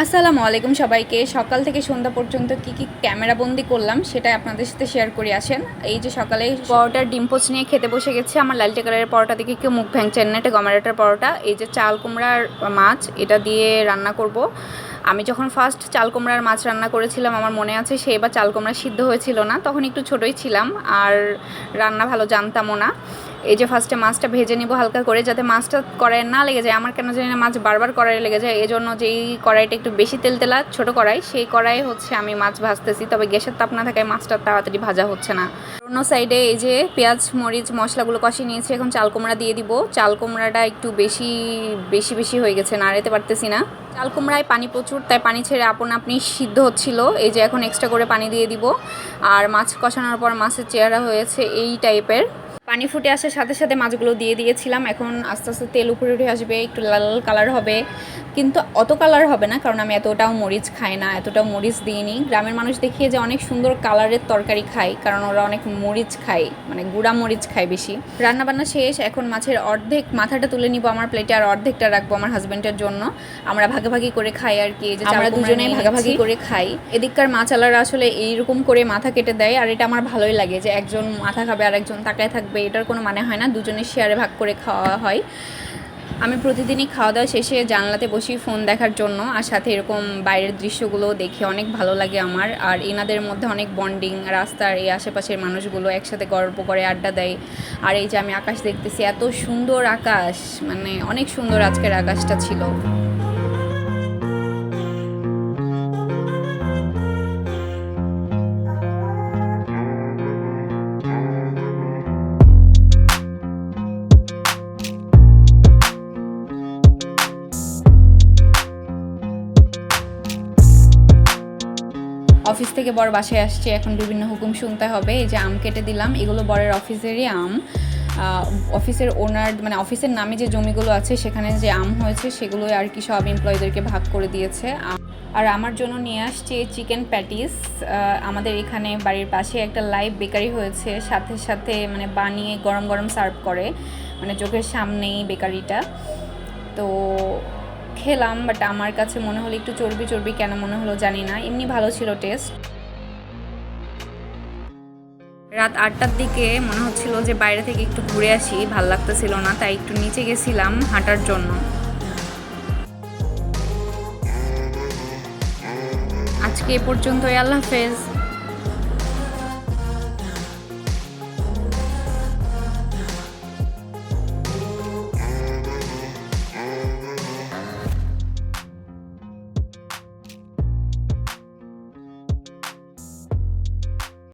আসসালামু আলাইকুম সবাইকে। সকাল থেকে সন্ধ্যা পর্যন্ত কি ক্যামেরা বন্দি করলাম সেটাই আপনাদের সাথে শেয়ার করি। আসেন, এই যে সকালে পরোটার ডিম পোচ নিয়ে খেতে বসে গেছে। আমার লালটে কালারের পরোটা দেখে কেউ মুখ ভ্যাংছেন না, এটা গমেরাটার পরোটা। এই যে চাল কুমড়ার মাছ, এটা দিয়ে রান্না করব। আমি যখন ফার্স্ট চাল কুমড়ার মাছ রান্না করেছিলাম, আমার মনে আছে সেবার চাল কুমড়া সিদ্ধ হয়েছিল না, তখন একটু ছোটোই ছিলাম আর রান্না ভালো জানতামও না। এই যে ফার্স্টে মাছটা ভেজে নিব হালকা করে, যাতে মাছটা কড়াইয়ে না লেগে যায়। আমার কেন জানি না মাছ বারবার কড়াইয়ে লেগে যায়, এই জন্য যেই কড়াইটা একটু বেশি তেলতেলা ছোটো কড়াই, সেই কড়াই হচ্ছে আমি মাছ ভাজতেছি। তবে গ্যাসের তাপ না থাকায় মাছটা তাড়াতাড়ি ভাজা হচ্ছে না। অন্য সাইডে এই যে পেঁয়াজ মরিচ মশলাগুলো কষিয়ে নিয়েছি, এখন চাল কুমড়া দিয়ে দিব। চাল কুমড়াটা একটু বেশি বেশি বেশি হয়ে গেছে, নাড়াতে পারতেছি না। চাল কুমড়ায় পানি প্রচুর, তাই পানি ছেড়ে আপনি সিদ্ধ হচ্ছিল। এই যে এখন এক্সট্রা করে পানি দিয়ে দিব। আর মাছ কষানোর পর মাছের চেহারা হয়েছে এই টাইপের। পানি ফুটে আসার সাথে সাথে মাছগুলো দিয়ে দিয়েছিলাম। এখন আস্তে আস্তে তেল উপরে উঠে আসবে, একটু লাল কালার হবে, কিন্তু অত কালার হবে না, কারণ আমি এতটাও মরিচ খাই না, এতটাও মরিচ দিইনি। গ্রামের মানুষ দেখিয়ে যে অনেক সুন্দর কালারের তরকারি খায়, কারণ ওরা অনেক মরিচ খায়, মানে গুঁড়া মরিচ খায় বেশি। রান্নাবান্না শেষ, এখন মাছের অর্ধেক মাথাটা তুলে নিব আমার প্লেটে, আর অর্ধেকটা রাখবো আমার হাজব্যান্ডের জন্য। আমরা ভাগাভাগি করে খাই আর কি, যে আমরা দুজনেই ভাগাভাগি করে খাই। এদিককার মাছালারা আসলে এইরকম করে মাথা কেটে দেয়, আর এটা আমার ভালোই লাগে যে একজন মাথা খাবে আর একজন তাকায় থাকবে, এটার কোনো মানে হয় না, দুজনের শেয়ারে ভাগ করে খাওয়া হয়। আমি প্রতিদিনই খাওয়া দাওয়া শেষে জানলাতে বসি ফোন দেখার জন্য, আর সাথে এরকম বাইরের দৃশ্যগুলো দেখে অনেক ভালো লাগে আমার। আর এনাদের মধ্যে অনেক বন্ডিং, রাস্তার এই আশেপাশের মানুষগুলো একসাথে গল্প করে আড্ডা দেয়। আর এই যে আমি আকাশ দেখতেছি, এত সুন্দর আকাশ, মানে অনেক সুন্দর আজকের আকাশটা ছিল। অফিস থেকে বর বাসায় আসছে, এখন বিভিন্ন হুকুম শুনতে হবে। এই যে আম কেটে দিলাম, এগুলো বরের অফিসেরই আম। অফিসের ওনার মানে অফিসের নামে যে জমিগুলো আছে সেখানে যে আম হয়েছে সেগুলোই আর কি সব এমপ্লয়ীদেরকে ভাগ করে দিয়েছে। আর আমার জন্য নিয়ে আসছে চিকেন প্যাটিস। আমাদের এখানে বাড়ির পাশে একটা লাইভ বেকারি হয়েছে, সাথে সাথে মানে বানিয়ে গরম গরম সার্ভ করে, মানে চোখের সামনেই বেকারিটা। তো খেলাম, বাট আমার কাছে মনে হলো একটু চর্বি চর্বি, কেন মনে হলো জানি না, এমনি ভালো ছিল টেস্ট। রাত 8টার দিকে মনে হচ্ছিল যে বাইরে থেকে একটু ঘুরে আসি, ভাল লাগতেছিল না, তাই একটু নিচে গেছিলাম হাঁটার জন্য। আজকে এ পর্যন্তই, আল্লাহ হাফেজ।